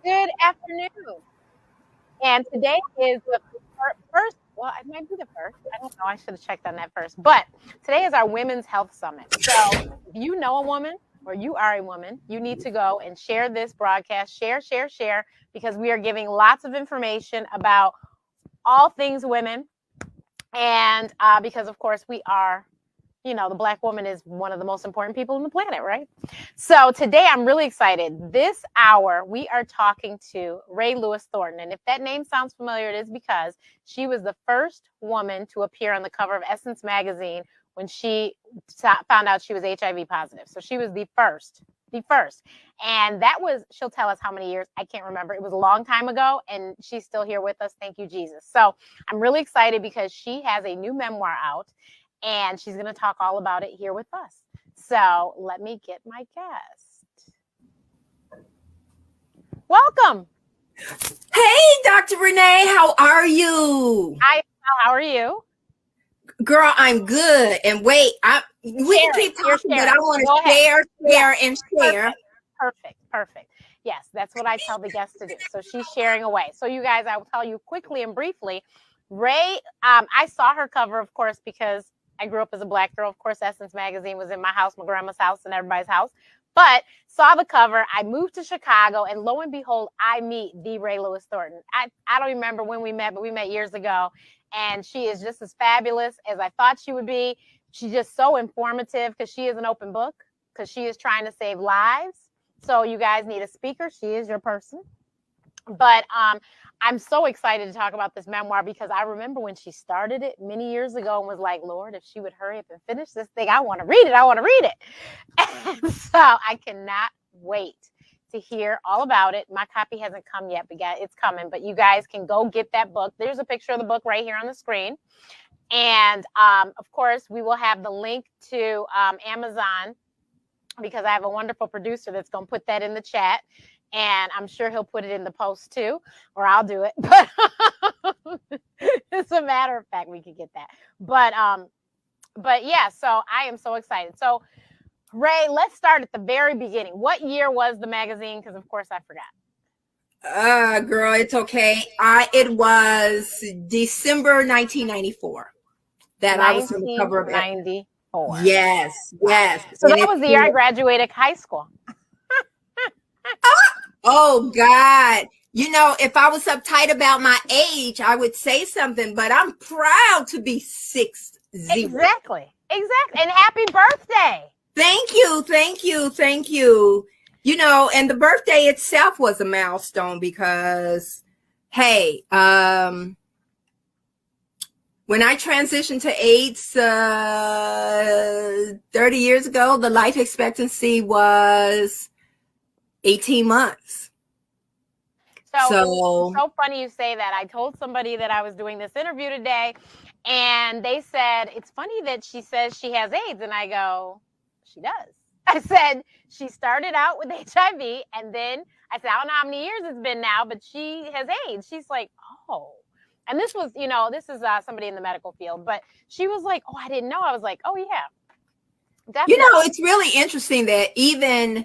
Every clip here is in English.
Good afternoon. And today is the first, well, it might be the first. I don't know. I should have checked on that first. But today is our Women's Health Summit. So if you know a woman or you are a woman, you need to go and share this broadcast. Share, because we are giving lots of information about all things women. And because, of course, we are, the Black woman is one of the most important people on the planet, right? So today I'm really excited. This hour, we are talking to Rae Lewis Thornton. And if that name sounds familiar, it is because she was the first woman to appear on the cover of Essence magazine when she found out she was HIV positive. So she was the first. And that was, she'll tell us how many years, I can't remember. It was a long time ago, and she's still here with us. Thank you, Jesus. So I'm really excited because she has a new memoir out, and she's going to talk all about it here with us. So let me get my guest. Welcome. Hey, Dr. Renee, how are you? Hi, how are you? Girl, I'm good. And wait, we can keep talking, but I want to share, and share. Perfect. Yes, that's what I tell the guests to do. So she's sharing away. So you guys, I will tell you quickly and briefly, Rae, I saw her cover, of course, because I grew up as a Black girl. Of course, Essence magazine was in my house, my grandma's house, and everybody's house. But saw the cover. I moved to Chicago, and lo and behold, I meet the Rae Lewis Thornton. I don't remember when we met, but we met years ago. And she is just as fabulous as I thought she would be. She's just so informative because she is an open book, because she is trying to save lives. So you guys need a speaker. She is your person. But I'm so excited to talk about this memoir because I remember when she started it many years ago and was like, Lord, if she would hurry up and finish this thing, I want to read it. And so I cannot wait to hear all about it. My copy hasn't come yet, but it's coming. But you guys can go get that book. There's a picture of the book right here on the screen. And of course, we will have the link to Amazon, because I have a wonderful producer that's going to put that in the chat. And I'm sure he'll put it in the post too, or I'll do it. But as a matter of fact, we could get that. But yeah, so I am so excited. So Rae, let's start at the very beginning. What year was the magazine? Because of course I forgot. Girl, it's okay. It was December 1994 that I was on the cover of it. 1994. Yes. So that was the year I graduated high school. Oh God. If I was uptight about my age, I would say something, but I'm proud to be 60. Exactly. And happy birthday. Thank you. And the birthday itself was a milestone because, hey, when I transitioned to AIDS 30 years ago, the life expectancy was 18 months. So it's so funny you say that. I told somebody that I was doing this interview today, and they said, it's funny that she says she has AIDS. And I go, she does. I said, she started out with HIV, and then I said, I don't know how many years it's been now, but she has AIDS. She's like, oh. And this was, this is somebody in the medical field, but she was like, oh, I didn't know. I was like, oh, yeah. Definitely. It's really interesting that even,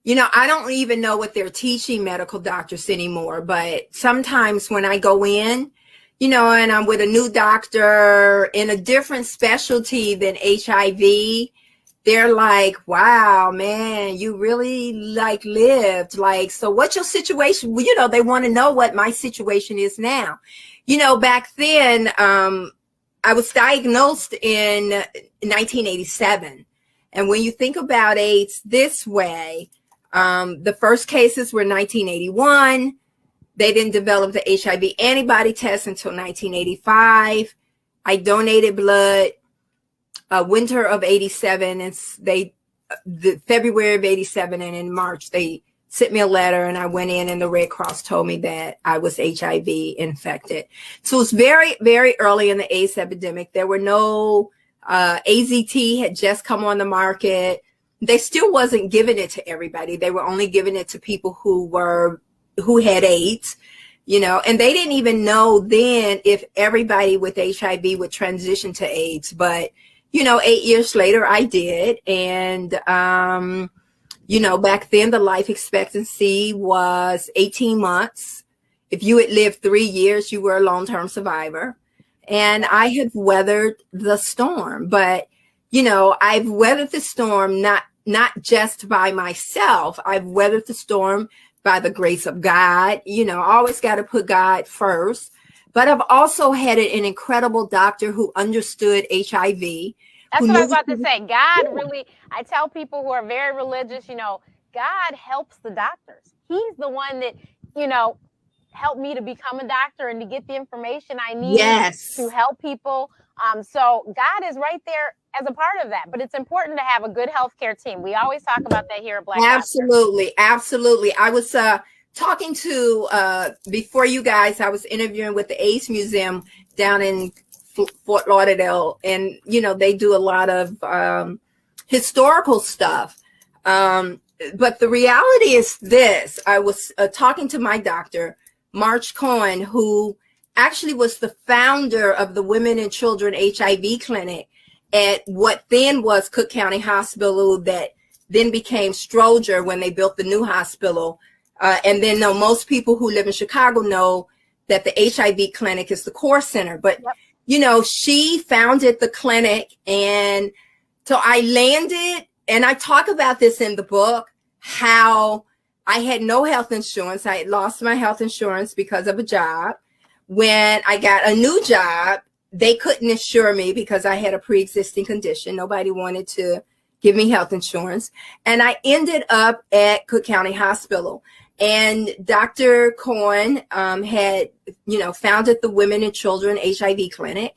I don't even know what they're teaching medical doctors anymore, but sometimes when I go in, and I'm with a new doctor in a different specialty than HIV, they're like, wow, man, you really lived. So what's your situation? Well, they want to know what my situation is now. Back then, I was diagnosed in 1987. And when you think about AIDS this way, the first cases were 1981. They didn't develop the HIV antibody test until 1985. I donated blood. Winter of 87, and the February of 87, and in March they sent me a letter, and I went in, and the Red Cross told me that I was HIV infected. So it was very, very early in the AIDS epidemic. There were no AZT had just come on the market. They still wasn't giving it to everybody. They were only giving it to people who had AIDS. And they didn't even know then if everybody with HIV would transition to AIDS, but 8 years later, I did. And You know, back then the life expectancy was 18 months. If you had lived 3 years, you were a long-term survivor. And I have weathered the storm, but you know, I've weathered the storm not just by myself. I've weathered the storm by the grace of God. You know, I always got to put God first. But I've also had an incredible doctor who understood HIV. That's what I was about to say. God really, I tell people who are very religious, you know, God helps the doctors. He's the one that, you know, helped me to become a doctor and to get the information I need to help people. So God is right there as a part of that. But it's important to have a good healthcare team. We always talk about that here at Black Absolutely. Doctor. Absolutely. I was talking to, before you guys, I was interviewing with the AIDS Museum down in Fort Lauderdale. And, you know, they do a lot of historical stuff. But the reality is this. I was talking to my doctor, March Cohen, who actually was the founder of the Women and Children HIV Clinic at what then was Cook County Hospital, that then became Stroger when they built the new hospital. And then most people who live in Chicago know that the HIV clinic is the core center. But, you know, she founded the clinic. And so I landed, and I talk about this in the book, how I had no health insurance. I had lost my health insurance because of a job. When I got a new job, they couldn't insure me because I had a pre-existing condition. Nobody wanted to give me health insurance. And I ended up at Cook County Hospital. And Dr. Cohen had, you know, founded the Women and Children HIV Clinic.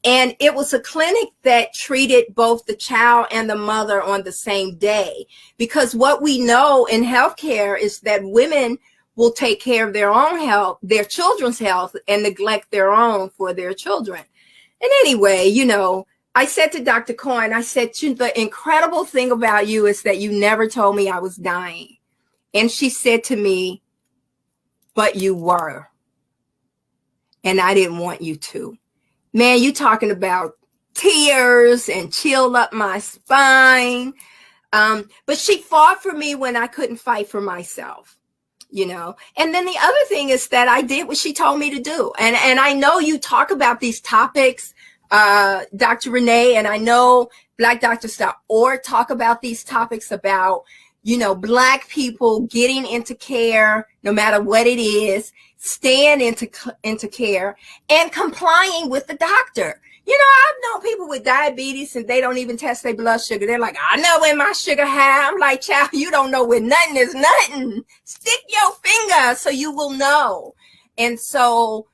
And it was a clinic that treated both the child and the mother on the same day. Because what we know in healthcare is that women will take care of their own health, their children's health, and neglect their own for their children. And anyway, you know, I said to Dr. Cohen, I said, the incredible thing about you is that you never told me I was dying. And she said to me, but you were. And I didn't want you to. Man, you talking about tears and chill up my spine. But she fought for me when I couldn't fight for myself, you know. And then the other thing is that I did what she told me to do. And I know you talk about these topics, Dr. Renee, and I know BlackDoctors.org talk about these topics about, you know, Black people getting into care, no matter what it is, staying into care and complying with the doctor. You know, I've known people with diabetes and they don't even test their blood sugar. They're like, I know when my sugar high. I'm like, child, you don't know when nothing is nothing. Stick your finger so you will know. And so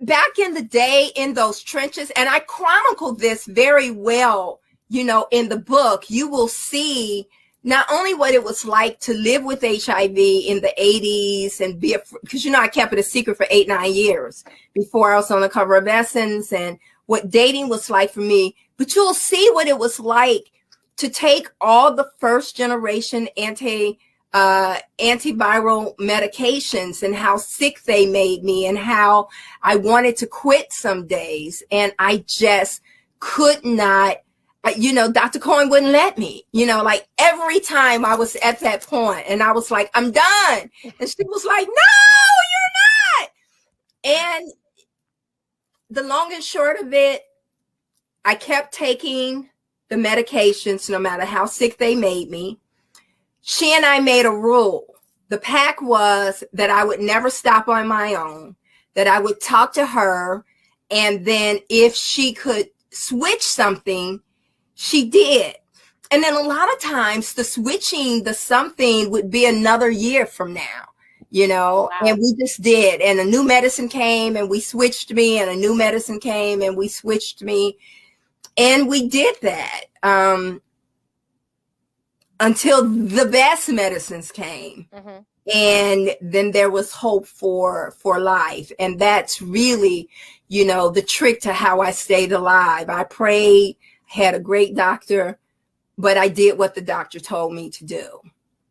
back in the day in those trenches, and I chronicled this very well, you know, in the book, you will see not only what it was like to live with HIV in the 80s and be, because, you know, I kept it a secret for 8-9 years before I was on the cover of Essence, and what dating was like for me. But you'll see what it was like to take all the first generation antiviral medications and how sick they made me and how I wanted to quit some days. And I just could not. You know, Dr. Cohen wouldn't let me, you know, like every time I was at that point and I was like, I'm done. And she was like, no, you're not. And the long and short of it, I kept taking the medications no matter how sick they made me. She and I made a rule. The pact was that I would never stop on my own, that I would talk to her. And then if she could switch something, she did. And then a lot of times the switching, the something would be another year from now, you know. Wow. And we just did. And a new medicine came and we switched me, and a new medicine came and we switched me. And we did that until the best medicines came. Mm-hmm. And then there was hope for life. And that's really, you know, the trick to how I stayed alive. I prayed, had a great doctor, but I did what the doctor told me to do.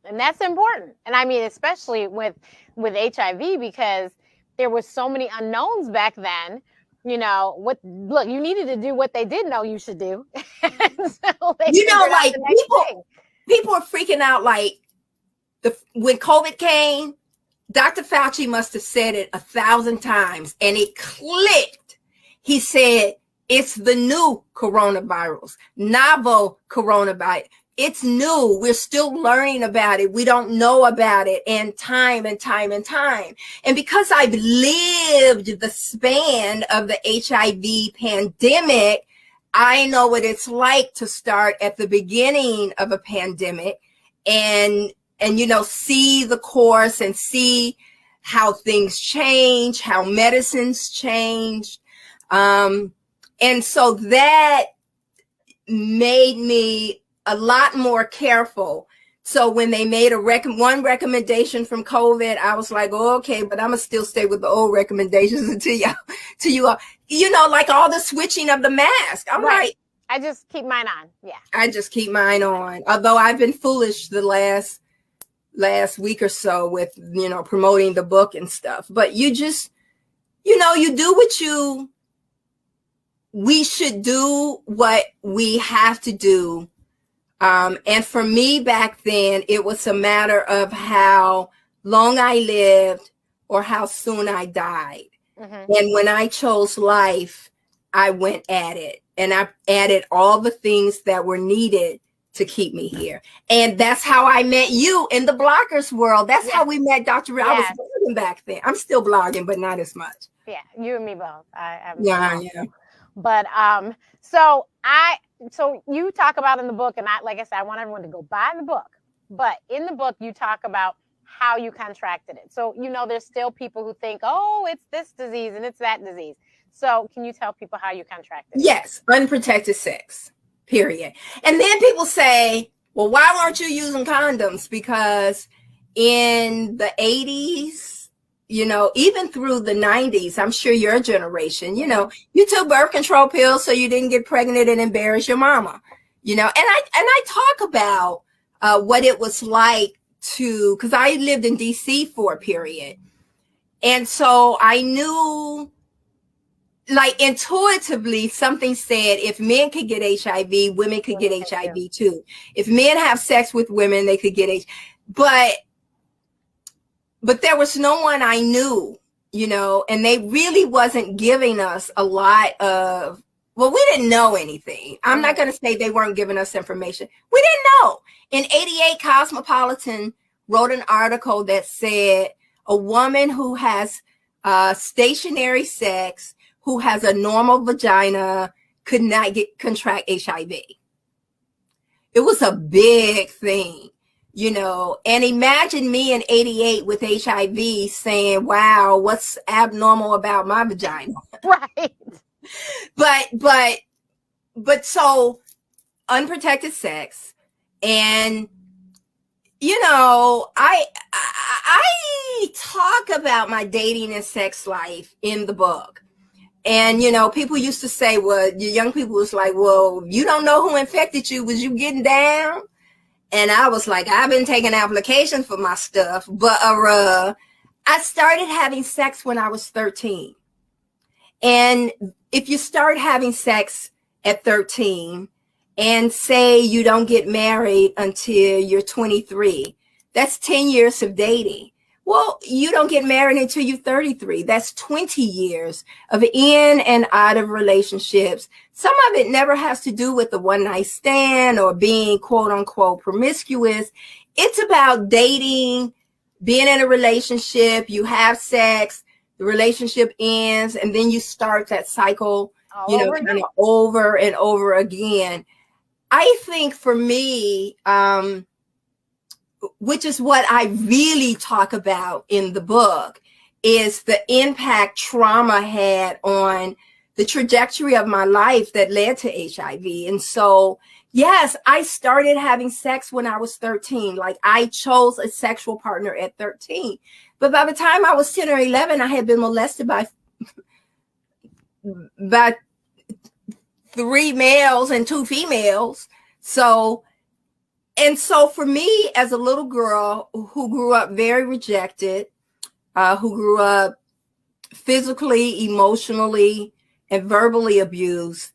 And that's important. And I mean, especially with HIV, because there were so many unknowns back then. You know, you needed to do what they didn't know you should do. So you know, like people, people are freaking out like when COVID came, Dr. Fauci must have said it 1,000 times and it clicked. He said, it's the new coronavirus, novel coronavirus. It's new. We're still learning about it. We don't know about it. And time and time and time. And because I've lived the span of the HIV pandemic, I know what it's like to start at the beginning of a pandemic and see the course and see how things change, how medicines change. And so that made me a lot more careful. So when they made one recommendation from COVID, I was like, oh, okay, but I'm gonna still stay with the old recommendations until you all, like all the switching of the mask. I'm right. like, I just keep mine on. Yeah. I just keep mine on. Although I've been foolish the last week or so with, promoting the book and stuff, but you just, you do we should do what we have to do. And for me back then, it was a matter of how long I lived or how soon I died. Mm-hmm. And when I chose life, I went at it and I added all the things that were needed to keep me here. And that's how I met you in the bloggers world. That's how we met, Dr. Rae. Yes. I was blogging back then. I'm still blogging, but not as much. Yeah, you and me both. Yeah. But so you talk about in the book, and like I said, I want everyone to go buy the book. But in the book, you talk about how you contracted it. So there's still people who think, oh, it's this disease and it's that disease. So can you tell people how you contracted it? Yes, unprotected sex. Period. And then people say, well, why weren't you using condoms? Because in the 80s, even through the 90s, I'm sure your generation, you took birth control pills so you didn't get pregnant and embarrass your mama, and I talk about what it was like because I lived in DC for a period. And so I knew, like, intuitively, something said if men could get HIV, women could get HIV too. If men have sex with women, they could get HIV. But there was no one I knew, and they really wasn't giving us a lot of, we didn't know anything. I'm not going to say they weren't giving us information. We didn't know. In 88, Cosmopolitan wrote an article that said a woman who has stationary sex, who has a normal vagina, could not contract HIV. It was a big thing, and imagine me in 88 with HIV saying, wow, what's abnormal about my vagina? Right. But so unprotected sex, and, I talk about my dating and sex life in the book. And, people used to say, well, young people was like, well, you don't know who infected you. Was you getting down? And I was like, I've been taking applications for my stuff. But I started having sex when I was 13. And if you start having sex at 13 and say you don't get married until you're 23, that's 10 years of dating. Well, you don't get married until you're 33. That's 20 years of in and out of relationships. Some of it never has to do with the one night stand or being quote unquote promiscuous. It's about dating, being in a relationship, you have sex, the relationship ends, and then you start that cycle, over and over again. I think for me, which is what I really talk about in the book, is the impact trauma had on the trajectory of my life that led to HIV. And so, yes, I started having sex when I was 13. Like, I chose a sexual partner at 13. But by the time I was 10 or 11, I had been molested by 3 males and 2 females. So for me, as a little girl who grew up very rejected, who grew up physically, emotionally, and verbally abused,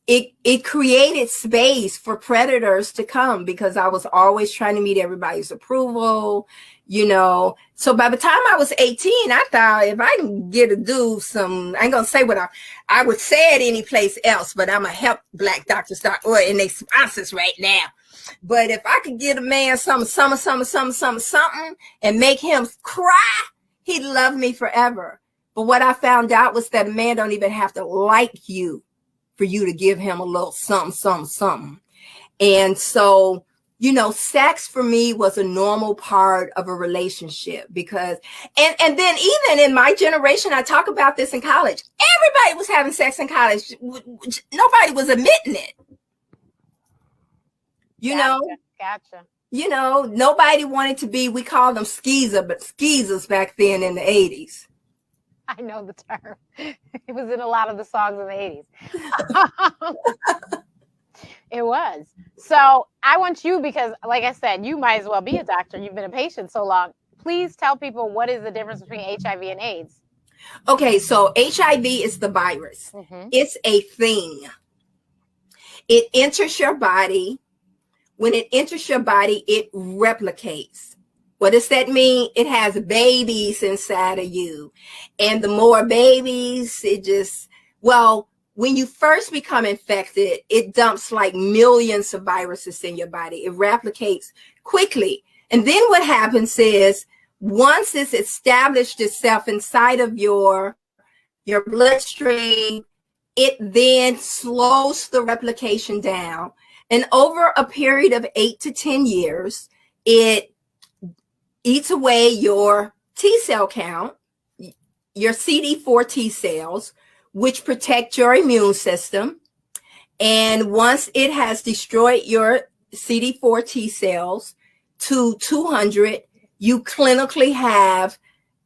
it created space for predators to come, because I was always trying to meet everybody's approval, you know. So by the time I was 18, I thought, if I can get a dude some, I ain't gonna say what I would say it any place else, but I'm gonna help Black doctors start in their sponsors right now. But if I could get a man something, and make him cry, he'd love me forever. But what I found out was that a man don't even have to like you for you to give him a little something. And so, you know, sex for me was a normal part of a relationship, because, and then even in my generation, I talk about this in college, everybody was having sex in college. Nobody was admitting it. You know? Gotcha. You know, nobody wanted to be, we called them skeezers back then in the 80s. I know the term. It was in a lot of the songs in the 80s. It was. So I want you, because like I said, you might as well be a doctor. You've been a patient so long. Please tell people, what is the difference between HIV and AIDS? Okay, so HIV is the virus. Mm-hmm. It's a thing. It enters your body. When it enters your body, it replicates. What does that mean? It has babies inside of you. And the more babies, when you first become infected, it dumps like millions of viruses in your body. It replicates quickly. And then what happens is, once it's established itself inside of your bloodstream, it then slows the replication down. And over a period of 8 to 10 years, it eats away your T cell count, your CD4 T cells, which protect your immune system. And once it has destroyed your CD4 T cells to 200, you clinically have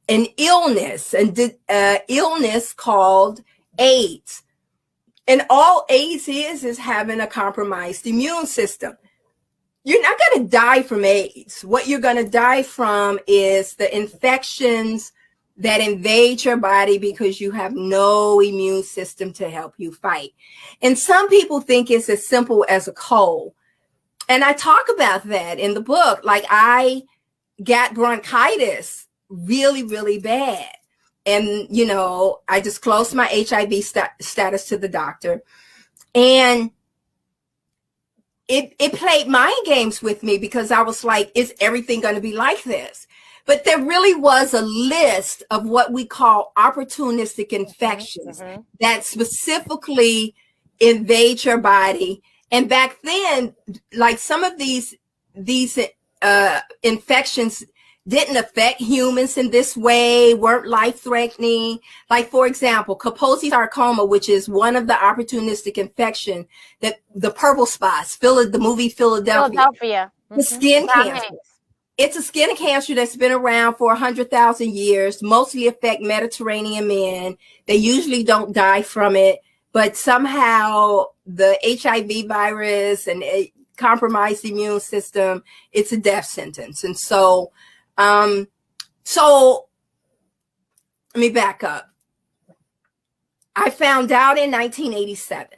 an illness, illness called AIDS. And all AIDS is having a compromised immune system. You're not going to die from AIDS. What you're going to die from is the infections that invade your body because you have no immune system to help you fight. And some people think it's as simple as a cold. And I talk about that in the book. Like, I got bronchitis really, really bad. And, you know, I disclosed my HIV status to the doctor. And it played mind games with me, because I was like, is everything going to be like this? But there really was a list of what we call opportunistic infections that specifically invade your body. And back then, like, some of these infections didn't affect humans in this way, weren't life-threatening. Like, for example, Kaposi sarcoma, which is one of the opportunistic infection, that the purple spots, the movie Philadelphia. The skin cancer. It's a skin cancer that's been around for 100,000 years, mostly affect Mediterranean men. They usually don't die from it, but somehow the HIV virus and a compromised immune system, it's a death sentence. And so let me back up. I found out in 1987.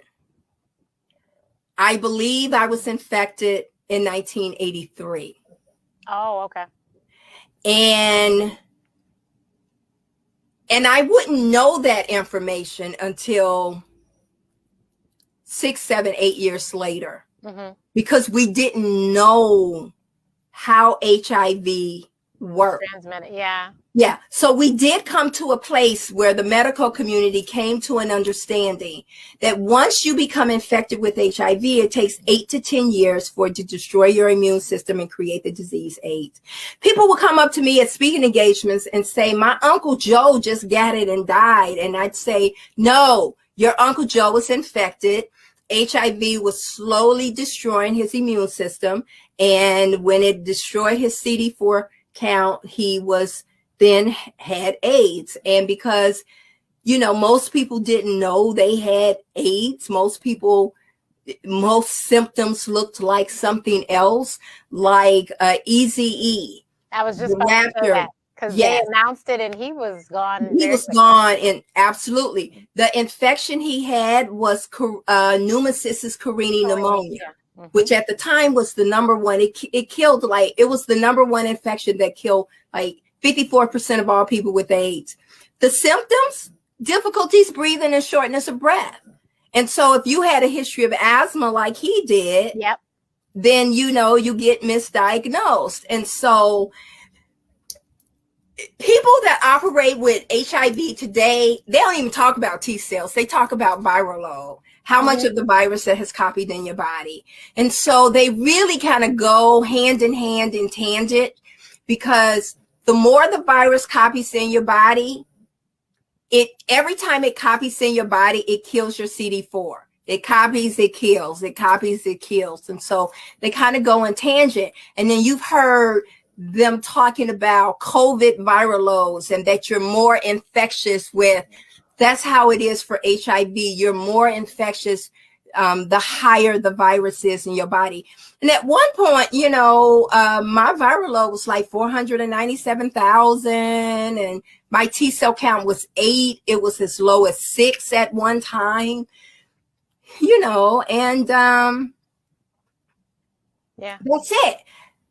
I believe I was infected in 1983. Oh, okay. And I wouldn't know that information until 6, 7, 8 years later, because we didn't know how HIV worked. Transmitted, yeah. Yeah. So we did come to a place where the medical community came to an understanding that once you become infected with HIV, it takes 8 to 10 years for it to destroy your immune system and create the disease AIDS. People will come up to me at speaking engagements and say, my Uncle Joe just got it and died. And I'd say, no, your Uncle Joe was infected. HIV was slowly destroying his immune system. And when it destroyed his CD4 count, he was then had AIDS. And because, you know, most people didn't know they had AIDS, most symptoms looked like something else, like Eazy-E. I was just about to say that, because they Yes. announced it and he was gone. He was gone, and absolutely. The infection he had was pneumocystis carinii pneumonia, which at the time was the number one. It killed, like, it was the number one infection that killed like 54% of all people with AIDS. The symptoms, difficulties breathing and shortness of breath. And so if you had a history of asthma like he did, yep, then, you know, you get misdiagnosed. And so people that operate with HIV today, they don't even talk about T cells. They talk about viral load, how much of the virus that has copied in your body. And so they really kind of go hand in hand in tangent, because the more the virus copies in your body, every time it copies in your body, it kills your CD4. It copies, it kills, it copies, it kills. And so they kind of go in tangent. And then you've heard them talking about COVID viral loads and that you're more infectious with. That's how it is for HIV. You're more infectious the higher the virus is in your body. And at one point, you know, my viral load was like 497,000, and my T cell count was 8. It was as low as 6 at one time, you know, and yeah, that's it.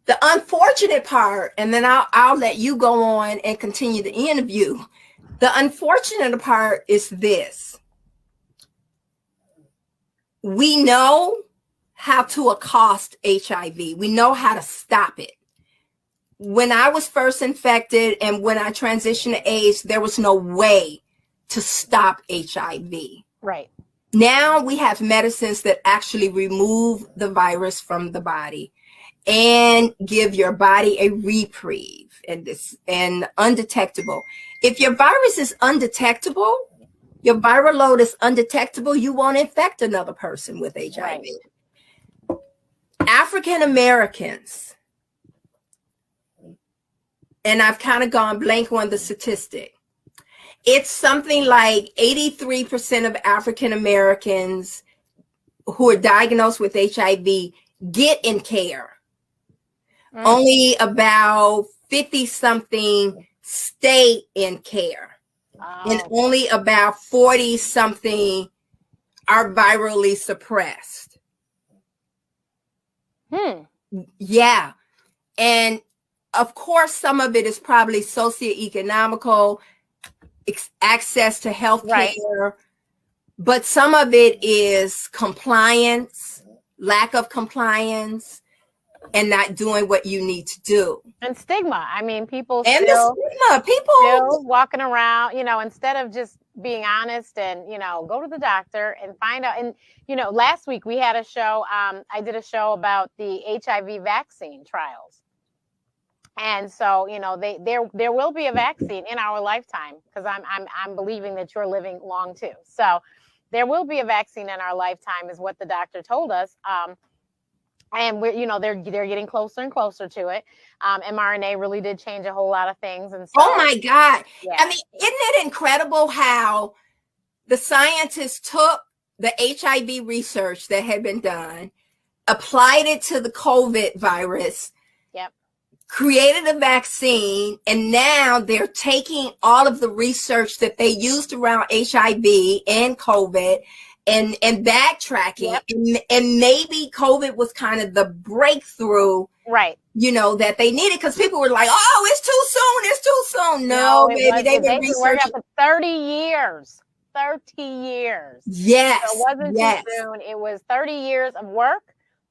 The unfortunate part, and then I'll let you go on and continue the interview. The unfortunate part is this. We know how to accost HIV. We know how to stop it. When I was first infected and when I transitioned to AIDS, there was no way to stop HIV. right. Now we have medicines that actually remove the virus from the body and give your body a reprieve, and undetectable. If your virus is undetectable, your viral load is undetectable, you won't infect another person with HIV. Right. African Americans, and I've kind of gone blank on the statistic. It's something like 83% of African Americans who are diagnosed with HIV get in care. Only about 50 something stay in care. And only about 40 something are virally suppressed. Yeah. And of course, some of it is probably socioeconomical, access to health care, right. But some of it is compliance, lack of compliance, and not doing what you need to do. And stigma. I mean, people and still, the stigma. People still walking around, you know, instead of just being honest and, you know, go to the doctor and find out. And, you know, last week we had a show, I did a show about the HIV vaccine trials. And so, you know, there will be a vaccine in our lifetime, because I'm believing that you're living long too. So there will be a vaccine in our lifetime, is what the doctor told us. And we're, you know, they're getting closer and closer to it. mRNA really did change a whole lot of things. And so, oh my God. Yeah. I mean, isn't it incredible how the scientists took the HIV research that had been done, applied it to the COVID virus, yep, created a vaccine, and now they're taking all of the research that they used around HIV and COVID and backtracking, yep. and maybe COVID was kind of the breakthrough, right? You know, that they needed, because people were like, "Oh, it's too soon." No, baby, they've been researching for 30 years. 30 years. Yes, so it wasn't too soon. It was 30 years of work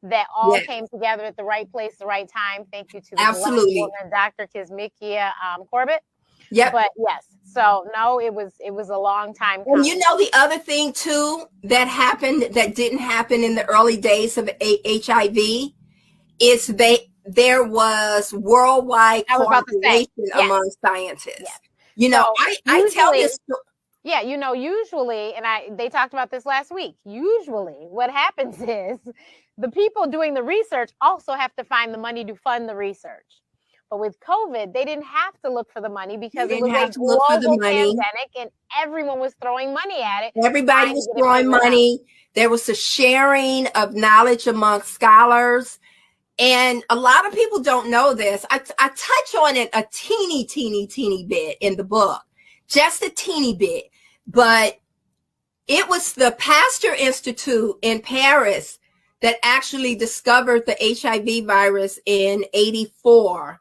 that all came together at the right place, the right time. Thank you to the absolutely woman, Dr. Kizmikia Corbett. Yeah, but yes. So no, it was a long time. And you know, the other thing too that happened that didn't happen in the early days of HIV is there was worldwide cooperation among scientists. Yes. You know, so I tell this. Yeah, you know, usually, and they talked about this last week. Usually, what happens is the people doing the research also have to find the money to fund the research. But with COVID, they didn't have to look for the money because it was a global pandemic and everyone was throwing money at it. Everybody was throwing money. There was a sharing of knowledge among scholars. And a lot of people don't know this. I touch on it a teeny bit in the book, just a teeny bit. But it was the Pasteur Institute in Paris that actually discovered the HIV virus in 84.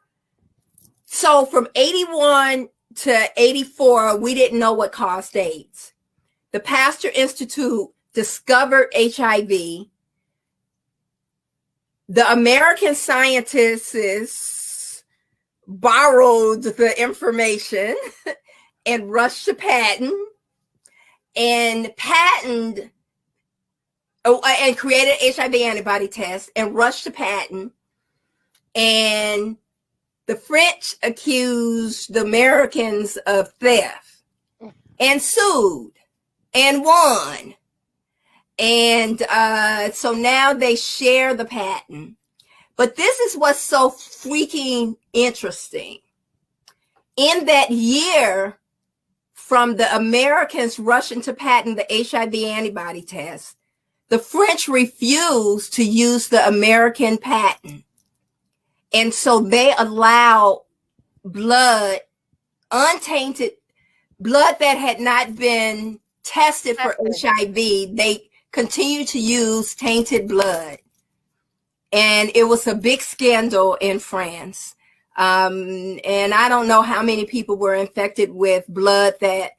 So from 81 to 84, we didn't know what caused AIDS. The Pasteur Institute discovered HIV. The American scientists borrowed the information and rushed to patent and created HIV antibody test and rushed to patent. And the French accused the Americans of theft and sued and won. And so now they share the patent. But this is what's so freaking interesting. In that year, from the Americans rushing to patent the HIV antibody test, the French refused to use the American patent. And so they allow blood, untainted blood that had not been tested for HIV. They continue to use tainted blood. And it was a big scandal in France. And I don't know how many people were infected with blood that,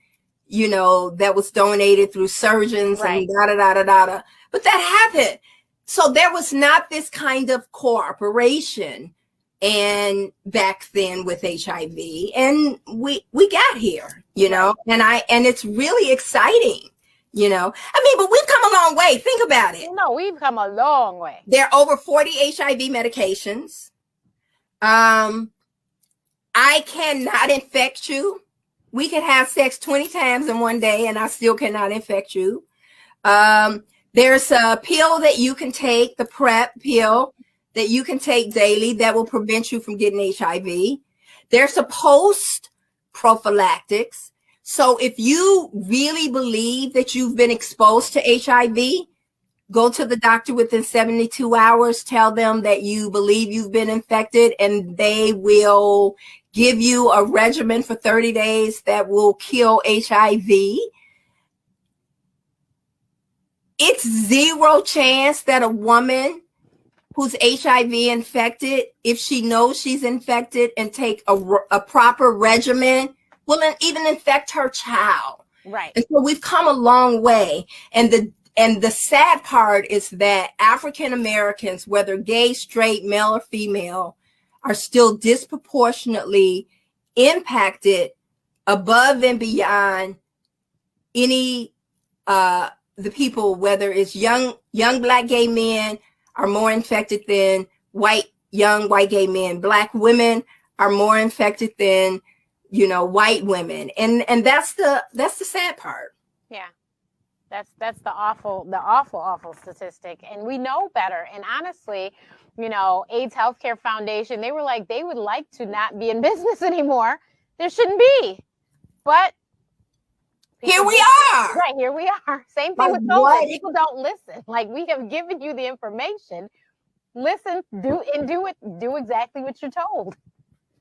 that was donated through surgeons, right, and but that happened. So there was not this kind of cooperation and back then with HIV, and we got here, and it's really exciting. But we've come a long way. Think about it. No, we've come a long way. There are over 40 HIV medications. I cannot infect you. We could have sex 20 times in one day and I still cannot infect you. There's a pill that you can take, the PrEP pill that you can take daily that will prevent you from getting HIV. There's a post prophylactics. So if you really believe that you've been exposed to HIV, go to the doctor within 72 hours, tell them that you believe you've been infected, and they will give you a regimen for 30 days that will kill HIV. It's zero chance that a woman who's HIV infected, if she knows she's infected and take a proper regimen, will even infect her child. Right. And so we've come a long way. And the sad part is that African Americans, whether gay, straight, male, or female, are still disproportionately impacted above and beyond any the people, whether it's young Black gay men are more infected than young white gay men. Black women are more infected than white women, and that's the sad part. Yeah. That's the awful statistic. And we know better. And honestly, AIDS Healthcare Foundation, they were like, they would like to not be in business anymore. There shouldn't be. But here we are. Right, here we are. Same thing with COVID. People don't listen. Like, we have given you the information. Listen, do exactly what you're told.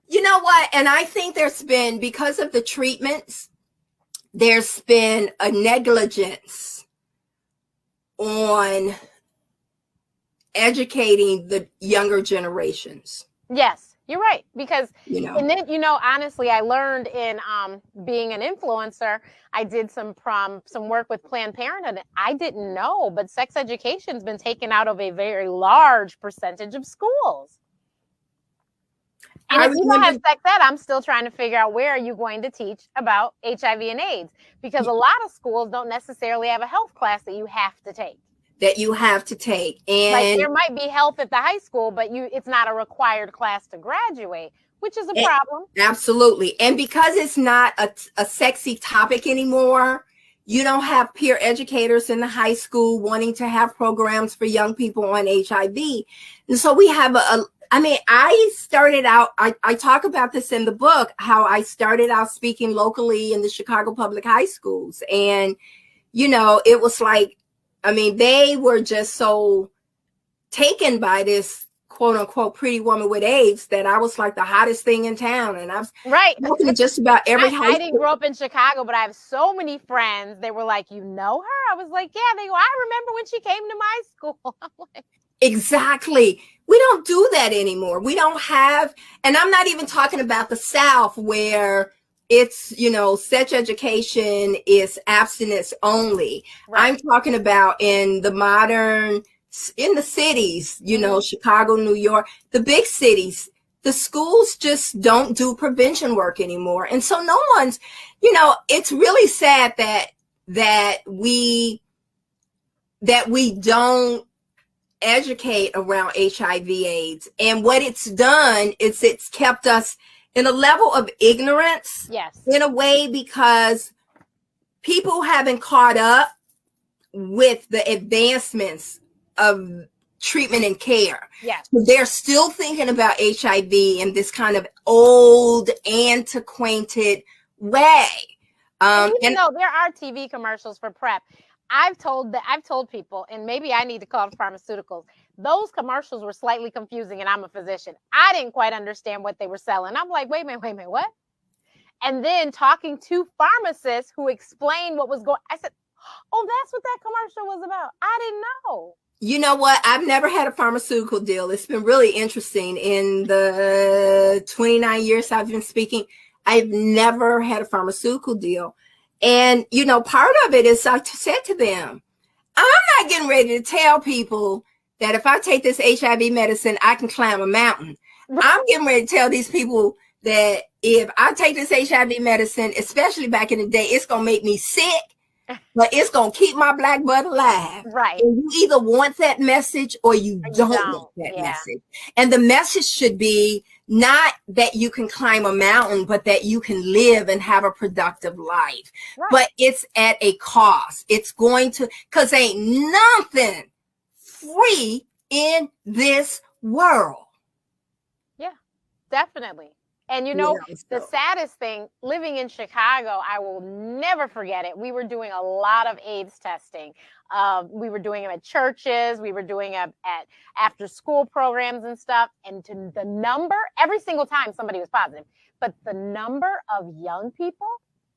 You know what? And I think there's been, because of the treatments, there's been a negligence on educating the younger generations. Yes, you're right. Because, and then, honestly, I learned in being an influencer, I did some work with Planned Parenthood. I didn't know, but sex education has been taken out of a very large percentage of schools. And if you don't have sex ed, I'm still trying to figure out where are you going to teach about HIV and AIDS, because a lot of schools don't necessarily have a health class that you have to take. And like, there might be health at the high school, but it's not a required class to graduate, which is a problem. Absolutely. And because it's not a sexy topic anymore, you don't have peer educators in the high school wanting to have programs for young people on HIV. And so we have I started out, I talk about this in the book, how I started out speaking locally in the Chicago public high schools. And, it was like, they were just so taken by this quote unquote pretty woman with AIDS that I was like the hottest thing in town. And I was right. looking at just about every high I didn't grow up in Chicago, but I have so many friends. They were like, you know her? I was like, yeah. They go, I remember when she came to my school. I'm like, exactly. We don't do that anymore. We don't have, and I'm not even talking about the South where it's, you know, sex education is abstinence only. right. I'm talking about in the cities, you know, Chicago, New York, the big cities, the schools just don't do prevention work anymore. And so no one's, you know, it's really sad that we don't educate around HIV AIDS. And what it's done is it's kept us in a level of ignorance, yes, in a way, because people haven't caught up with the advancements of treatment and care. yes. They're still thinking about HIV in this kind of old, antiquated way. Even though there are TV commercials for PrEP, I've told people, and maybe I need to call pharmaceuticals. Those commercials were slightly confusing, and I'm a physician. I didn't quite understand what they were selling. I'm like, wait a minute, what? And then talking to pharmacists who explained what was going, I said, oh, that's what that commercial was about. I didn't know. You know what? I've never had a pharmaceutical deal. It's been really interesting. In the 29 years I've been speaking, I've never had a pharmaceutical deal. And, you know, part of it is I said to them, I'm not getting ready to tell people that if I take this HIV medicine, I can climb a mountain. I'm getting ready to tell these people that if I take this HIV medicine, especially back in the day, it's going to make me sick, but it's going to keep my black blood alive. Right. And you either want that message or you don't want that message. And the message should be not that you can climb a mountain, but that you can live and have a productive life. Right. But it's at a cost. It's going to, because ain't nothing free in this world. Yeah, definitely. And you know, the saddest thing, living in Chicago, I will never forget it. We were doing a lot of AIDS testing. We were doing them at churches. We were doing them at after school programs and stuff. And to the number, every single time somebody was positive, but the number of young people,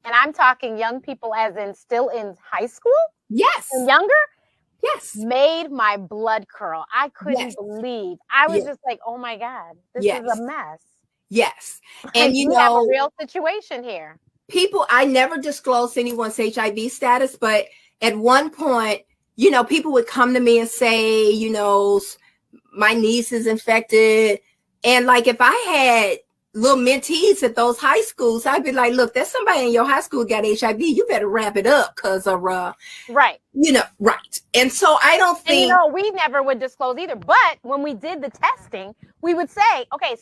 and I'm talking young people as in still in high school. Yes. And younger. Yes. Made my blood curl. I couldn't believe. I was just like, oh my God, this is a mess. Yes. And you know, have a real situation here. People, I never disclosed anyone's HIV status, but at one point, you know, people would come to me and say, you know, my niece is infected. And like, if I had little mentees at those high schools, I'd be like, look, there's somebody in your high school got HIV. You better wrap it up because of, right. You know, right. And so I don't think. And, you know, we never would disclose either. But when we did the testing, we would say, okay,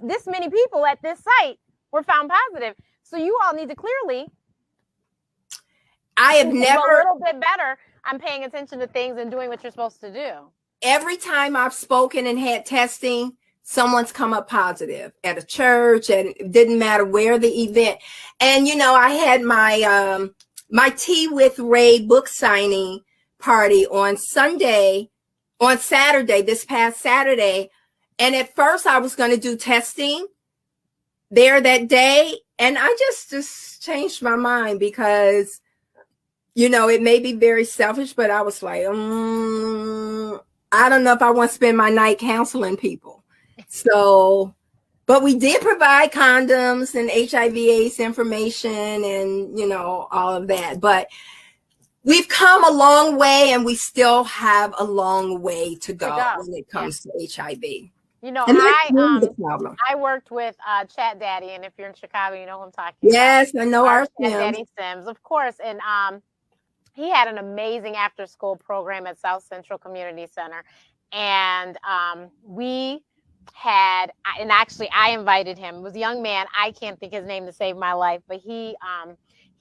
this many people at this site were found positive. So you all need to clearly. I have never. A little bit better. I'm paying attention to things and doing what you're supposed to do. Every time I've spoken and had testing, someone's come up positive at a church, and it didn't matter where the event. And, you know, I had my my Tea with Rae book signing party on Saturday, this past Saturday. And at first I was going to do testing there that day. And I just changed my mind because, you know, it may be very selfish, but I was like, I don't know if I want to spend my night counseling people. So, but we did provide condoms and HIV/AIDS information and, you know, all of that. But we've come a long way, and we still have a long way to go when it comes to HIV. You know, I worked with Chat Daddy, and if you're in Chicago, you know who I'm talking about. Yes, I know our Chat Daddy Sims, of course. And he had an amazing after-school program at South Central Community Center. And we had, and actually I invited him. It was a young man. I can't think his name to save my life, but he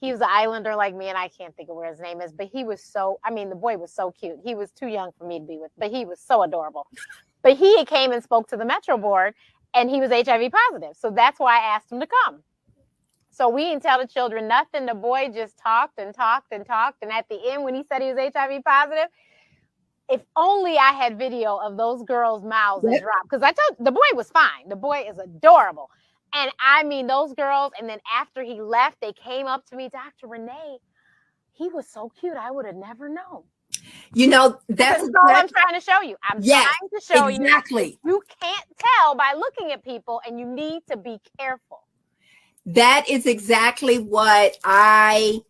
was an Islander like me, and I can't think of where his name is, but he was the boy was so cute. He was too young for me to be with, but he was so adorable. But he came and spoke to the Metro Board, and he was HIV positive. So that's why I asked him to come. So we didn't tell the children nothing. The boy just talked and talked and talked. And at the end, when he said he was HIV positive, if only I had video of those girls' mouths that dropped. Because I told the boy was fine. The boy is adorable. And I mean, those girls, and then after he left, they came up to me, Dr. Renee, he was so cute. I would have never known. That's all I'm trying to show you. I'm trying to show exactly. You can't tell by looking at people, and you need to be careful. That is exactly what I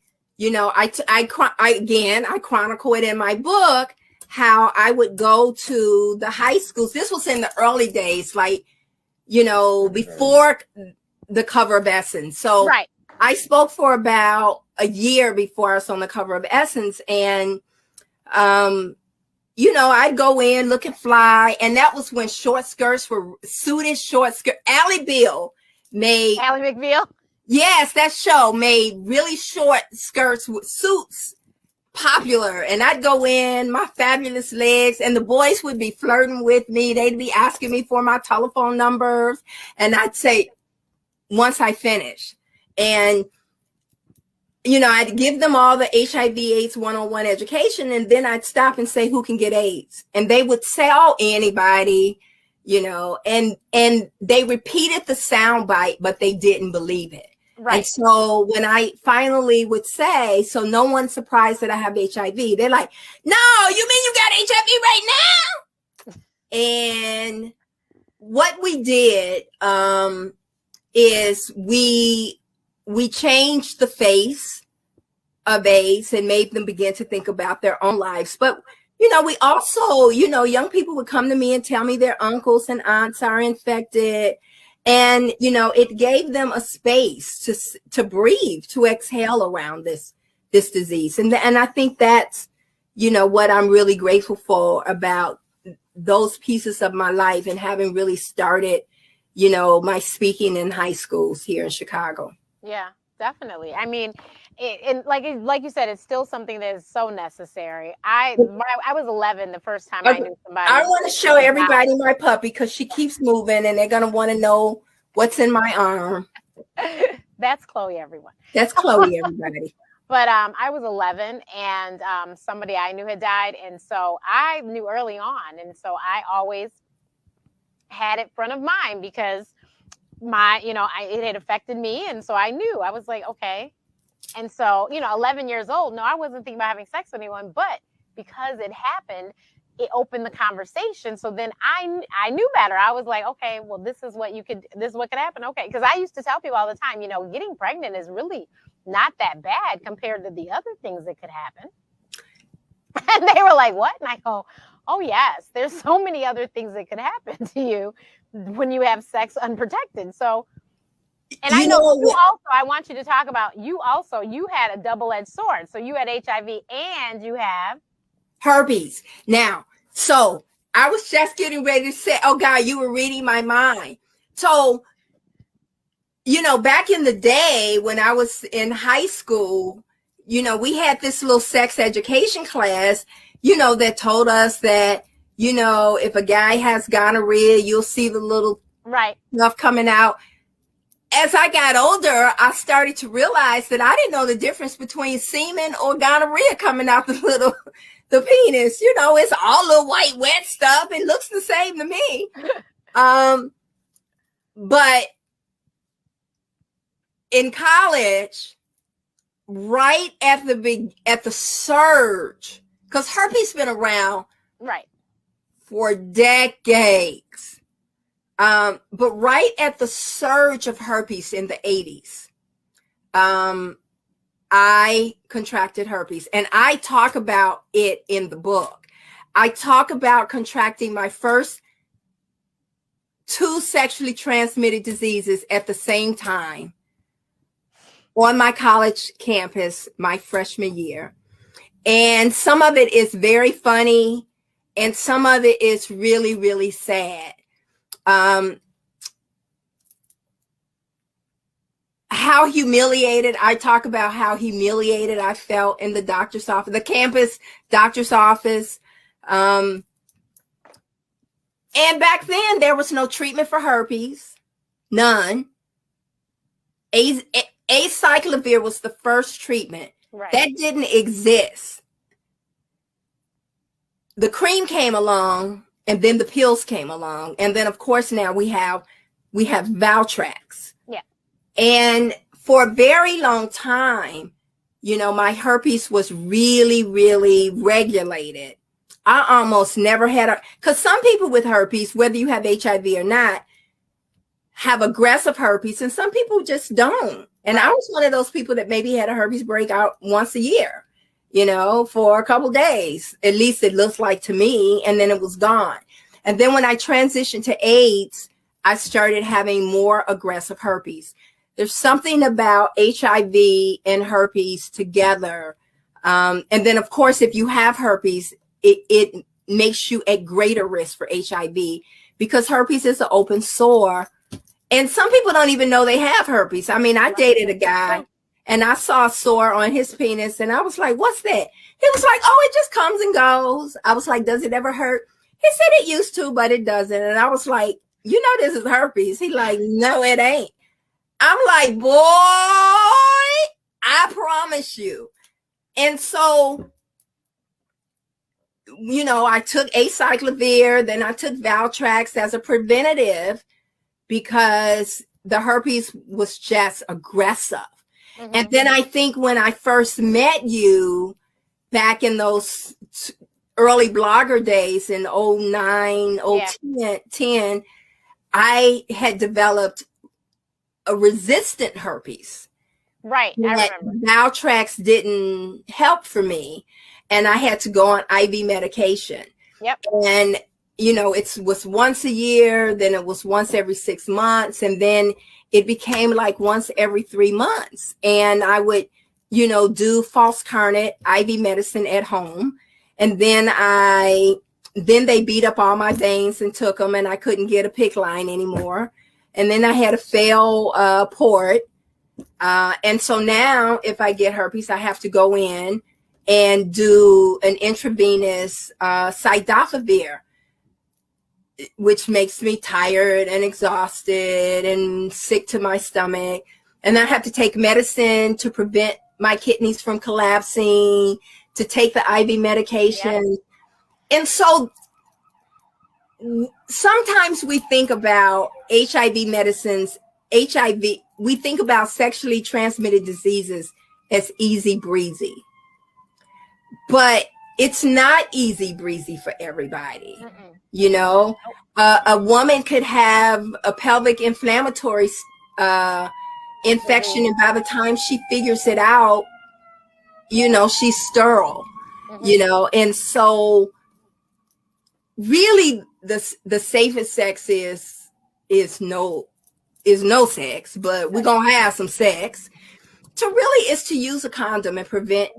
chronicle it in my book, how I would go to the high schools. This was in the early days, like, before the cover of Essence. So I spoke for about a year before I was on the cover of Essence. And, I'd go in, look at fly. And that was when short skirts were suited short skirt. Allie McBeal. Yes, that show made really short skirts with suits popular. And I'd go in, my fabulous legs, and the boys would be flirting with me. They'd be asking me for my telephone numbers. And I'd say, once I finish. And, I'd give them all the HIV/AIDS 101 education. And then I'd stop and say, who can get AIDS? And they would say, oh, anybody, and they repeated the soundbite, but they didn't believe it. Right. And so when I finally would say, so no one's surprised that I have HIV, they're like, no, you mean you got HIV right now? And what we did is we changed the face of AIDS and made them begin to think about their own lives. But, we also, young people would come to me and tell me their uncles and aunts are infected. And, it gave them a space to breathe, to exhale around this disease. And I think that's, what I'm really grateful for about those pieces of my life and having really started, my speaking in high schools here in Chicago. Yeah, definitely. I mean, and like you said, it's still something that is so necessary. I was 11 the first time I knew somebody. I want to show everybody my puppy because she keeps moving and they're going to want to know what's in my arm. That's Chloe, everyone. That's Chloe, everybody. But I was 11 and somebody I knew had died. And so I knew early on. And so I always had it front of mind because it had affected me. And so I knew. I was like, okay. And so, 11 years old, no, I wasn't thinking about having sex with anyone, but because it happened, it opened the conversation. So then I knew better. I was like, okay, well, this is what could happen. Okay. Because I used to tell people all the time, getting pregnant is really not that bad compared to the other things that could happen. And they were like, what? And I go, oh, yes, there's so many other things that could happen to you when you have sex unprotected. So, and I know you also, I want you to talk about, you had a double-edged sword. So you had HIV and you have herpes. Now, so I was just getting ready to say, oh God, you were reading my mind. So, back in the day when I was in high school, we had this little sex education class, that told us that, if a guy has gonorrhea, you'll see the little stuff coming out. As I got older, I started to realize that I didn't know the difference between semen or gonorrhea coming out the penis. It's all little white wet stuff. It looks the same to me. But in college, right at the surge, because herpes been around for decades. But right at the surge of herpes in the 80s, I contracted herpes, and I talk about it in the book. I talk about contracting my first 2 sexually transmitted diseases at the same time on my college campus my freshman year. And some of it is very funny, and some of it is really, really sad. How humiliated, I talk about how humiliated I felt in the doctor's office, the campus doctor's office. And back then there was no treatment for herpes, none. Acyclovir was the first treatment. That didn't exist. the cream came along, and then the pills came along, and then of course now we have Valtrex. Yeah. And for a very long time, my herpes was really, really regulated. I almost never had because some people with herpes, whether you have HIV or not, have aggressive herpes, and some people just don't. And I was one of those people that maybe had a herpes breakout once a year, for a couple days. At least it looks like to me, and then it was gone. And then when I transitioned to AIDS, I started having more aggressive herpes. There's something about HIV and herpes together. And then, of course, if you have herpes, it makes you at greater risk for HIV because herpes is an open sore. And some people don't even know they have herpes. I mean, I dated a guy and I saw a sore on his penis and I was like, what's that? He was like, oh, it just comes and goes. I was like, does it ever hurt? He said it used to, but it doesn't. And I was like, this is herpes. He like, no, it ain't. I'm like, boy, I promise you. And so, I took acyclovir, then I took Valtrex as a preventative because the herpes was just aggressive. Mm-hmm. And then I think when I first met you back in those early blogger days in 09, 10, I had developed a resistant herpes. Right, I remember. Valtrex didn't help for me, and I had to go on IV medication. Yep. And, it was once a year, then it was once every 6 months, and then it became like once every 3 months. And I would, do false carnate IV medicine at home. And then they beat up all my veins and took them, and I couldn't get a PICC line anymore. And then I had a failed port. And so now if I get herpes, I have to go in and do an intravenous cidofovir, which makes me tired and exhausted and sick to my stomach. And I have to take medicine to prevent my kidneys from collapsing, to take the IV medication. Yeah. And so sometimes we think about HIV medicines, we think about sexually transmitted diseases as easy breezy. But it's not easy breezy for everybody. Mm-mm. A woman could have a pelvic inflammatory infection, and by the time she figures it out, she's sterile. Mm-hmm. And so really the safest sex is no sex, but we're gonna have some sex. So really is to use a condom and prevent.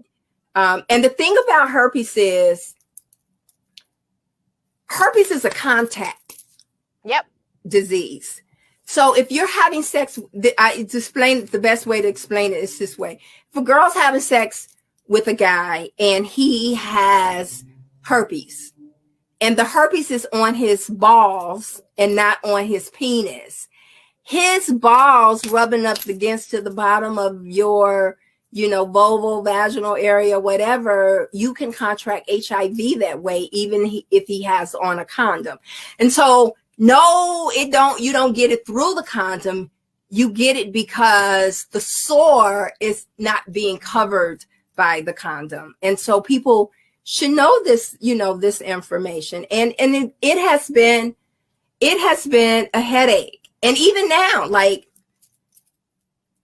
And the thing about herpes is a contact disease. So if you're having sex, the best way to explain it is this way. If a girl's having sex with a guy and he has herpes, and the herpes is on his balls and not on his penis, his balls rubbing up against to the bottom of your, vulval, vaginal area, whatever, you can contract HIV that way, even if he has on a condom. And so, no, you don't get it through the condom. You get it because the sore is not being covered by the condom. And so people should know this, this information. And it has been a headache. And even now, like,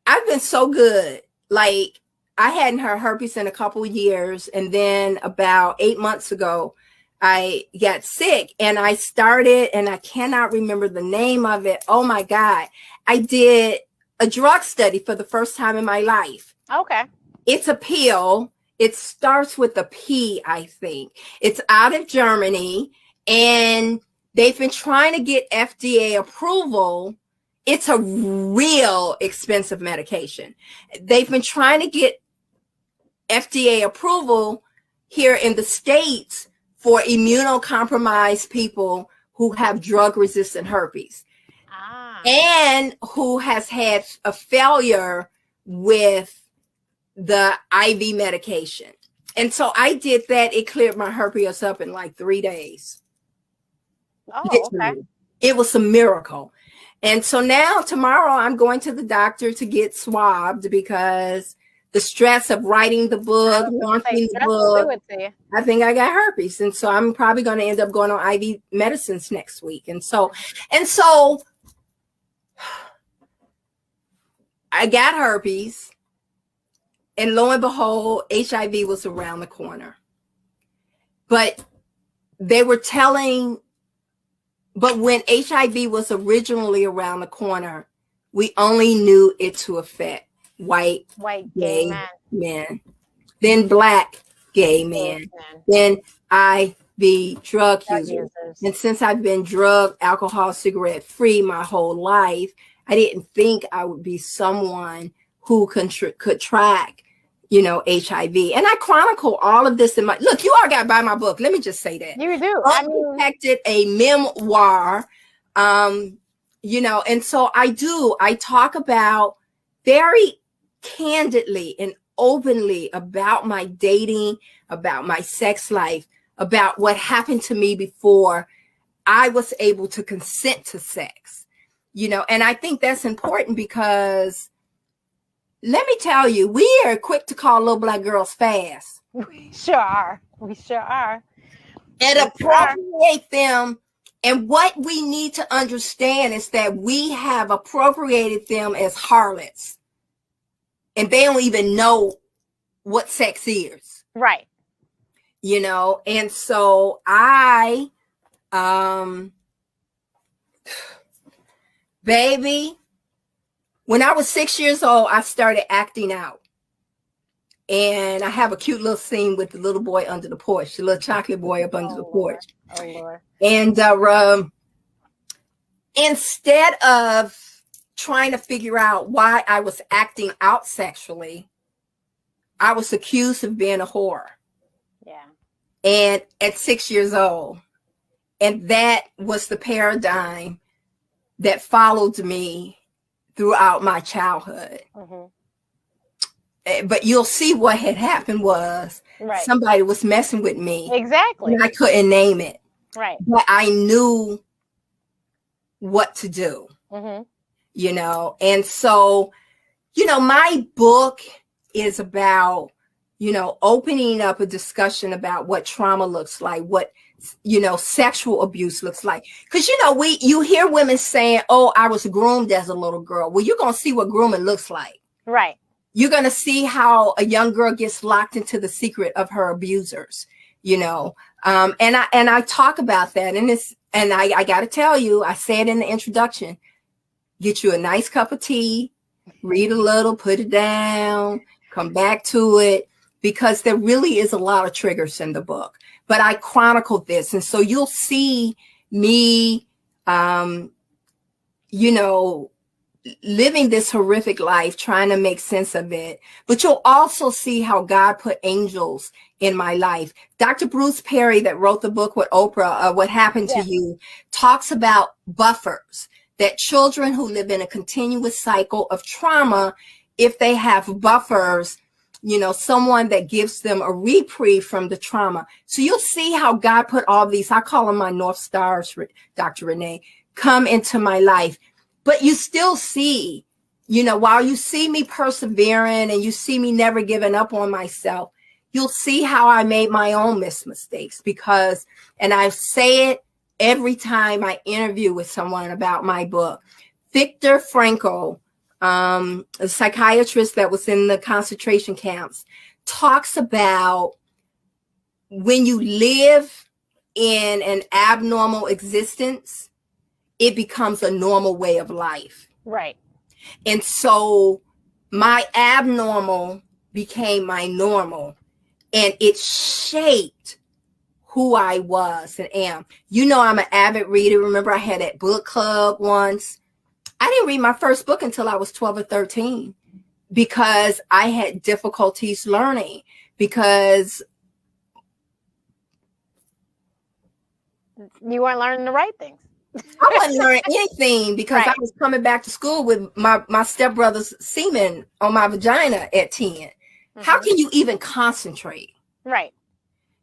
I've been so good. Like, I hadn't had herpes in a couple of years. And then about 8 months ago, I got sick and I started, and I cannot remember the name of it. Oh my God. I did a drug study for the first time in my life. Okay. It's a pill. It starts with a P, I think. It's out of Germany, and they've been trying to get FDA approval. It's a real expensive medication. They've been trying to get FDA approval here in the States for immunocompromised people who have drug-resistant herpes and who has had a failure with the IV medication. And so I did that. It cleared my herpes up in like 3 days. Oh, okay. It was a miracle. And so now tomorrow I'm going to the doctor to get swabbed because the stress of writing the book, launching the book, I think I got herpes. And so I'm probably going to end up going on IV medicines next week. And so I got herpes, and lo and behold, HIV was around the corner. But they were telling, but when HIV was originally around the corner, we only knew it to affect white gay men, then black gay men, then IV drug users. And since I've been drug, alcohol, cigarette free my whole life, I didn't think I would be someone who could track, HIV. And I chronicle all of this in my, look, you all got to buy my book. Let me just say that. You do. Unprotected, a memoir, and so I talk about very candidly and openly about my dating, about my sex life, about what happened to me before I was able to consent to sex, and I think that's important because let me tell you, we are quick to call little black girls fast. We sure are. And appropriate them. And what we need to understand is that we have appropriated them as harlots. And they don't even know what sex is. Right. And so baby, when I was 6 years old, I started acting out. And I have a cute little scene with the little boy under the porch, the little chocolate boy up under the porch. Oh, Lord. And instead of trying to figure out why I was acting out sexually, I was accused of being a whore. Yeah. And at 6 years old. And that was the paradigm that followed me throughout my childhood. But you'll see what had happened was somebody was messing with me. Exactly. And I couldn't name it. Right. But I knew what to do. And so, my book is about, opening up a discussion about what trauma looks like, what sexual abuse looks like. Because, you hear women saying, oh, I was groomed as a little girl. Well, you're going to see what grooming looks like. Right. You're going to see how a young girl gets locked into the secret of her abusers, and I talk about that. And I got to tell you, I said in the introduction, get you a nice cup of tea, read a little, put it down, come back to it, because there really is a lot of triggers in the book. But I chronicled this. And so you'll see me, living this horrific life, trying to make sense of it. But you'll also see how God put angels in my life. Dr. Bruce Perry, that wrote the book with Oprah, What Happened to You, talks about buffers, that children who live in a continuous cycle of trauma, if they have buffers, someone that gives them a reprieve from the trauma. So you'll see how God put all these, I call them my North Stars, Dr. Renee, come into my life. But you still see, while you see me persevering and you see me never giving up on myself, you'll see how I made my own mistakes because, and I say it every time I interview with someone about my book. Viktor Frankl, a psychiatrist that was in the concentration camps, talks about when you live in an abnormal existence, it becomes a normal way of life. Right. And so my abnormal became my normal, and it shaped who I was and am. I'm an avid reader. Remember, I had that book club once. I didn't read my first book until I was 12 or 13 because I had difficulties learning because you weren't learning the right things. I wasn't learning anything because I was coming back to school with my stepbrother's semen on my vagina at 10. How can you even concentrate? Right.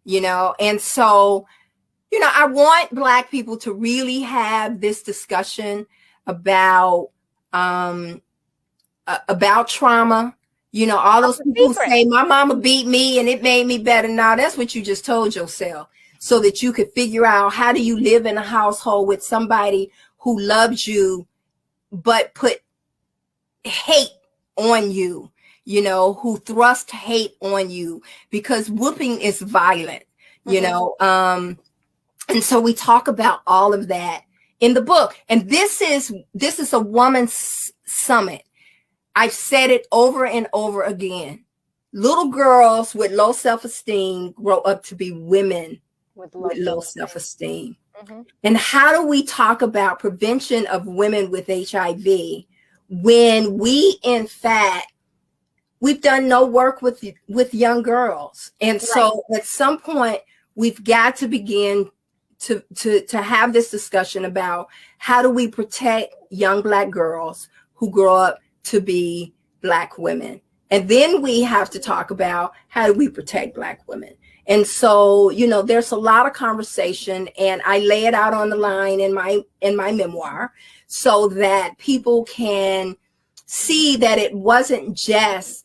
you know. And so, you know, I want Black people to really have this discussion about trauma. You know, all those people who say my mama beat me and it made me better. Now that's what you just told yourself, so that you could figure out, how do you live in a household with somebody who loves you but put hate on you, you know, who thrust hate on you, because whooping is violent, you know. And so we talk about all of that in the book. And this is a woman's summit. I've said it over and over again. Little girls with low self-esteem grow up to be women with low self-esteem. And how do we talk about prevention of women with HIV when we, in fact, we've done no work with young girls? And so at some point, we've got to begin to have this discussion about, how do we protect young Black girls who grow up to be Black women? And then we have to talk about, how do we protect Black women? And so, you know, there's a lot of conversation, and I lay it out on the line in my memoir, so that people can see that it wasn't just,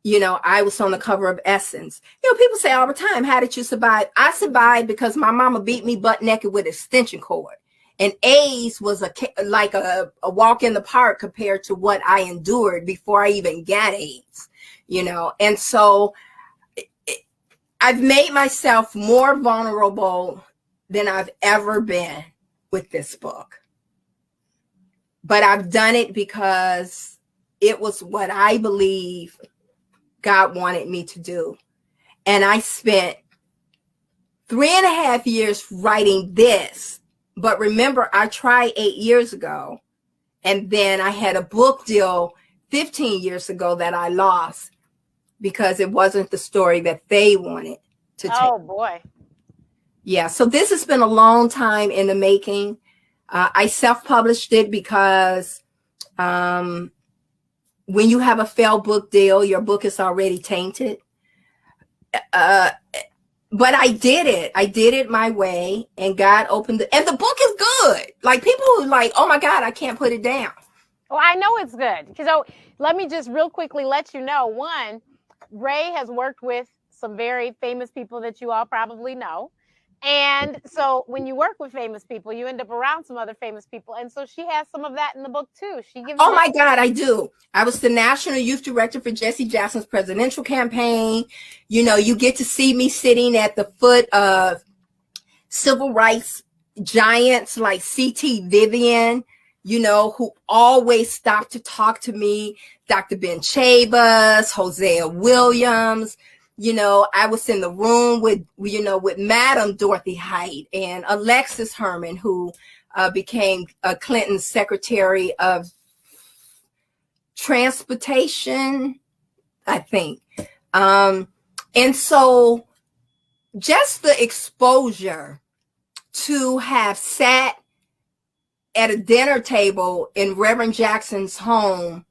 you know, I was on the cover of Essence. You know, people say all the time, how did you survive? I survived because my mama beat me butt naked with an extension cord. And AIDS was like a walk in the park compared to what I endured before I even got AIDS, you know. And so I've made myself more vulnerable than I've ever been with this book. But I've done it because it was what I believe God wanted me to do. And I spent 3.5 years writing this. But remember, I tried 8 years ago, and then I had a book deal 15 years ago that I lost because it wasn't the story that they wanted to take. Oh boy. Yeah, so this has been a long time in the making. I self-published it because when you have a failed book deal, your book is already tainted. But I did it. I did it my way, and God opened it. And the book is good. Like, people are like, oh my God, I can't put it down. Well, I know it's good. So let me just real quickly let you know. One, Rae has worked with some very famous people that you all probably know. And so when you work with famous people, you end up around some other famous people. And so she has some of that in the book too. She gives. Oh my God, I do. I was the National Youth Director for Jesse Jackson's presidential campaign. You know, you get to see me sitting at the foot of civil rights giants like C.T. Vivian, you know, who always stopped to talk to me. Dr. Ben Chabas, Hosea Williams. You know, I was in the room with Madam Dorothy Height and Alexis Herman, who became Clinton's Secretary of Transportation, I think. And so just the exposure to have sat at a dinner table in Reverend Jackson's home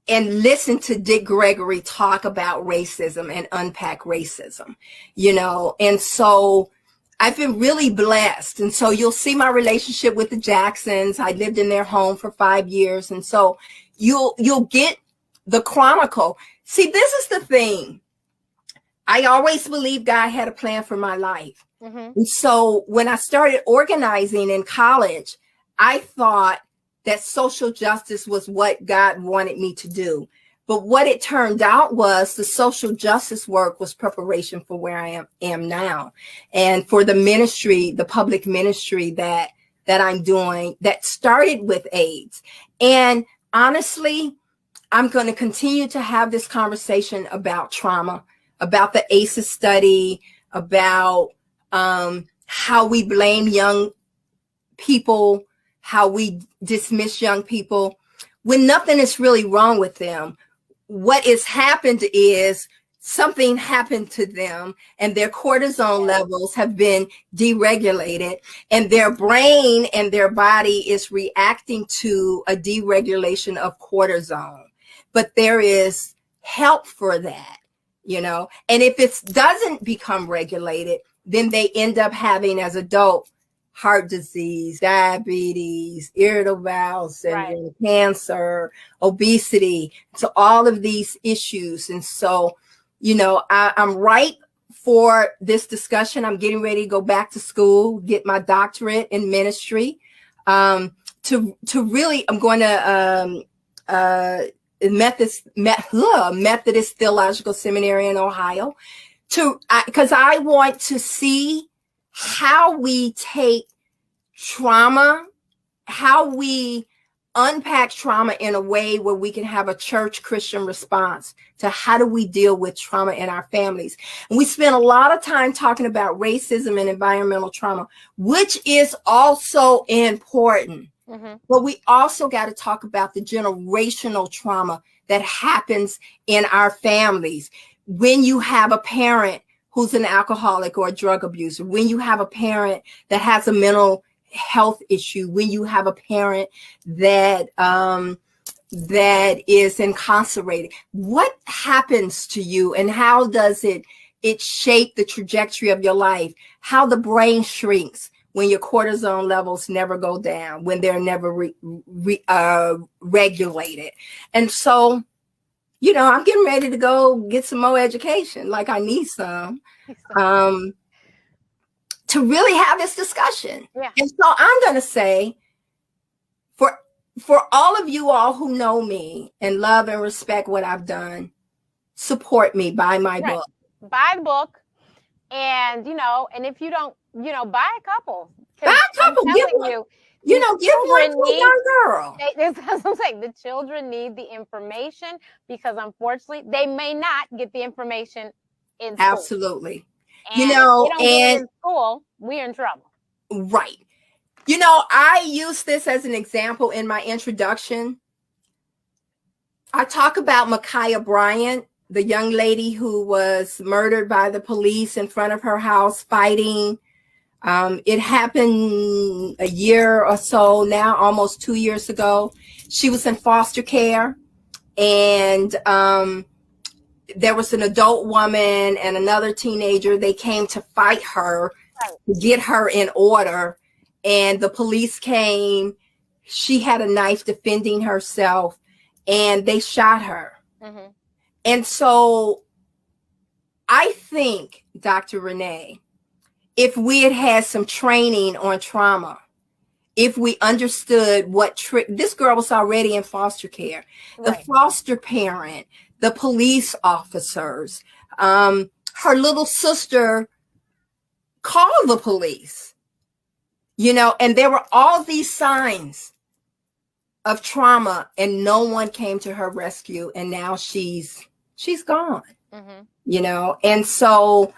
and listen to Dick Gregory talk about racism and unpack racism, you know. And so I've been really blessed. And so you'll see my relationship with the Jacksons. I lived in their home for 5 years. And so you'll get the chronicle. See, this is the thing. I always believed God had a plan for my life. And so when I started organizing in college, I thought that social justice was what God wanted me to do. But what it turned out was the social justice work was preparation for where I am now. And for the ministry, the public ministry that I'm doing, that started with AIDS. And honestly, I'm going to continue to have this conversation about trauma, about the ACEs study, about how we blame young people, how we dismiss young people when nothing is really wrong with them. What has happened is something happened to them, and their cortisol levels have been deregulated, and their brain and their body is reacting to a deregulation of cortisol. But there is help for that. you know. And if it doesn't become regulated, then they end up having, as adult, heart disease, diabetes, irritable bowel syndrome, cancer, obesity. So all of these issues. And so, you know, I'm ripe for this discussion. I'm getting ready to go back to school, get my doctorate in ministry. To really, I'm going to Methodist Theological Seminary in Ohio, because I want to see how we take trauma, how we unpack trauma in a way where we can have a church Christian response to how do we deal with trauma in our families. And we spend a lot of time talking about racism and environmental trauma, which is also important. Mm-hmm. But we also got to talk about the generational trauma that happens in our families. When you have a parent who's an alcoholic or a drug abuser, when you have a parent that has a mental health issue, when you have a parent that that is incarcerated, what happens to you, and how does it shape the trajectory of your life? How the brain shrinks when your cortisol levels never go down, when they're never regulated. And so, you know, I'm getting ready to go get some more education, like I need some, to really have this discussion. Yeah. And so I'm going to say, for all of you all who know me and love and respect what I've done, support me, buy my book. Buy the book. And, you know, and if you don't, you know, buy a couple. Buy a couple. Give one to a young girl. That's what I'm saying. The children need the information, because unfortunately they may not get the information in school. Absolutely. And you know, if we don't get it in school, we're in trouble. Right. You know, I use this as an example in my introduction. I talk about Micaiah Bryant, the young lady who was murdered by the police in front of her house fighting. It happened a year or so now, almost 2 years ago. She was in foster care, and there was an adult woman and another teenager. They came to fight her, to get her in order. And the police came. She had a knife defending herself, and they shot her. Mm-hmm. And so I think, Dr. Renee, if we had had some training on trauma, if we understood this girl was already in foster care, the foster parent, the police officers, her little sister called the police, you know, and there were all these signs of trauma, and no one came to her rescue. And now she's gone, mm-hmm. you know? And so,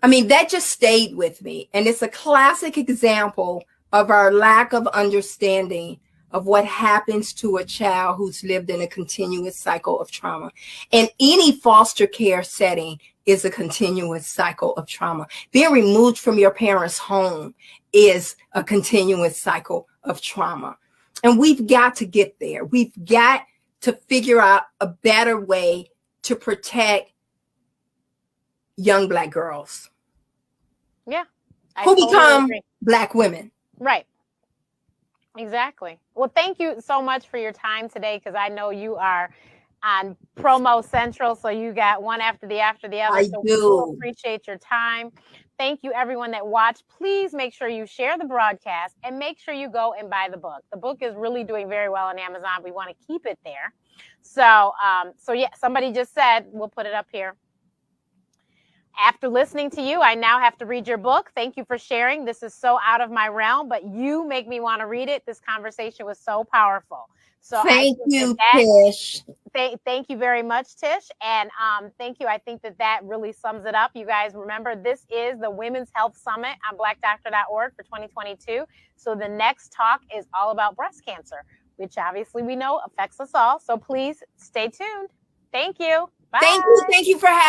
I mean, that just stayed with me. And it's a classic example of our lack of understanding of what happens to a child who's lived in a continuous cycle of trauma. And any foster care setting is a continuous cycle of trauma. Being removed from your parents' home is a continuous cycle of trauma. And we've got to get there. We've got to figure out a better way to protect young Black girls. Yeah. Who become Black women. Right. Exactly. Well, thank you so much for your time today, because I know you are on Promo Central, so you got one after the other. I do. We appreciate your time. Thank you, everyone that watched. Please make sure you share the broadcast, and make sure you go and buy the book. The book is really doing very well on Amazon. We want to keep it there. So yeah, somebody just said, we'll put it up here. After listening to you, I now have to read your book. Thank you for sharing. This is so out of my realm, but you make me want to read it. This conversation was so powerful. So thank you, Tish. Thank you very much, Tish. And thank you. I think that really sums it up. You guys remember, this is the Women's Health Summit on blackdoctor.org for 2022. So the next talk is all about breast cancer, which obviously we know affects us all. So please stay tuned. Thank you. Bye. Thank you for having